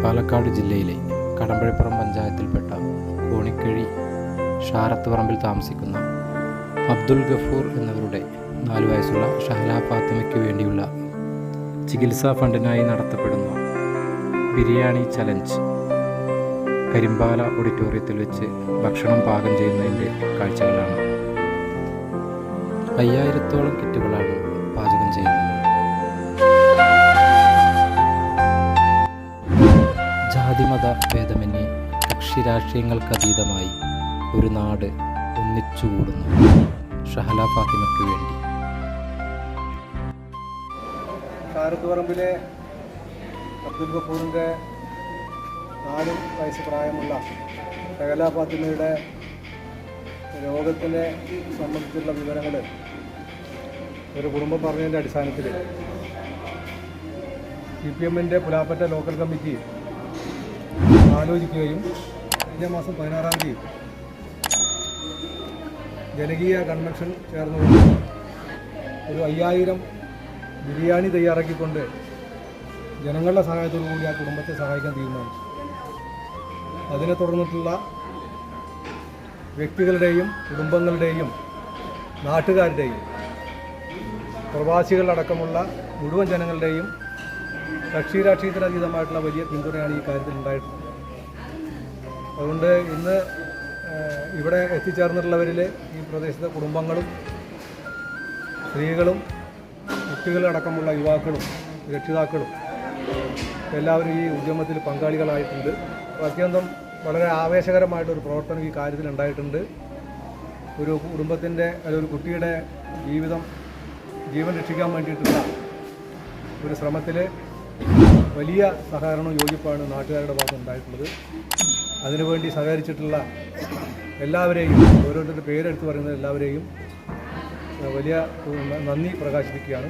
പാലക്കാട് ജില്ലയിലെ കടമ്പഴിപ്പുറം പഞ്ചായത്തിൽപ്പെട്ട കോണിക്കഴി ഷാരത്ത് പറമ്പിൽ താമസിക്കുന്ന അബ്ദുൽ ഗഫൂർ എന്നവരുടെ 4 വയസ്സുള്ള ഷഹല ഫാത്തിമയ്ക്ക് വേണ്ടിയുള്ള ചികിത്സാ ഫണ്ടിനായി നടത്തപ്പെടുന്ന ബിരിയാണി ചലഞ്ച് കരിമ്പാല ഓഡിറ്റോറിയത്തിൽ വെച്ച് ഭക്ഷണം പാകം ചെയ്യുന്നതിൻ്റെ കാഴ്ചകളാണ്. 5000-ഓളം കിറ്റുകളാണ് പാചകം ചെയ്യുന്നത്. ജാതിമത ഭേദമന്യേ കക്ഷി രാഷ്ട്രീയങ്ങൾക്കതീതമായി ഒരു നാട് ഒന്നിച്ചുകൂടുന്നു ഷഹല ഫാത്തിമയ്ക്ക് വേണ്ടി. ഷാരത്ത് പറമ്പിലെ അബ്ദുൽ ഗഫൂറിൻ്റെ 4 വയസ്സ് പ്രായമുള്ള ഷഹല ഫാത്തിമയുടെ രോഗത്തിനെ സംബന്ധിച്ചുള്ള വിവരങ്ങൾ ഒരു കുടുംബം പറഞ്ഞതിൻ്റെ അടിസ്ഥാനത്തിൽ CPM-ൻ്റെ പുലാപ്പറ്റ ലോക്കൽ കമ്മിറ്റി ആലോചിക്കുകയും കഴിഞ്ഞ മാസം 16-ാം തീയതി ജനകീയ കൺവെൻഷൻ ചേർന്നുകൊണ്ട് ഒരു 5000 ബിരിയാണി തയ്യാറാക്കിക്കൊണ്ട് ജനങ്ങളുടെ സഹായത്തോടു കൂടി ആ കുടുംബത്തെ സഹായിക്കാൻ തീരുമാനിച്ചു. അതിനെ തുടർന്നിട്ടുള്ള വ്യക്തികളുടെയും കുടുംബങ്ങളുടെയും നാട്ടുകാരുടെയും പ്രവാസികളടക്കമുള്ള മുഴുവൻ ജനങ്ങളുടെയും കക്ഷി രാഷ്ട്രീയത്തിനതീതമായിട്ടുള്ള വലിയ പിന്തുണയാണ് ഈ കാര്യത്തിൽ ഉണ്ടായിട്ടുള്ളത്. അതുകൊണ്ട് ഇന്ന് ഇവിടെ എത്തിച്ചേർന്നിട്ടുള്ളവരിൽ ഈ പ്രദേശത്തെ കുടുംബങ്ങളും സ്ത്രീകളും കുട്ടികളടക്കമുള്ള യുവാക്കളും രക്ഷിതാക്കളും എല്ലാവരും ഈ ഉദ്യമത്തിൽ പങ്കാളികളായിട്ടുണ്ട്. അത്യന്തം വളരെ ആവേശകരമായിട്ടൊരു പ്രവർത്തനം ഈ കാര്യത്തിൽ ഉണ്ടായിട്ടുണ്ട്. ഒരു കുടുംബത്തിൻ്റെ ഒരു കുട്ടിയുടെ ജീവൻ രക്ഷിക്കാൻ വേണ്ടിയിട്ടുള്ള ഒരു ശ്രമത്തിൽ വലിയ സഹകരണവും യോജിപ്പാണ് നാട്ടുകാരുടെ ഭാഗത്ത് ഉണ്ടായിട്ടുള്ളത്. അതിനുവേണ്ടി സഹകരിച്ചിട്ടുള്ള എല്ലാവരെയും, ഓരോരുത്തരുടെ പേരെടുത്ത് പറയുന്ന എല്ലാവരെയും വലിയ നന്ദി പ്രകാശിപ്പിക്കുകയാണ്.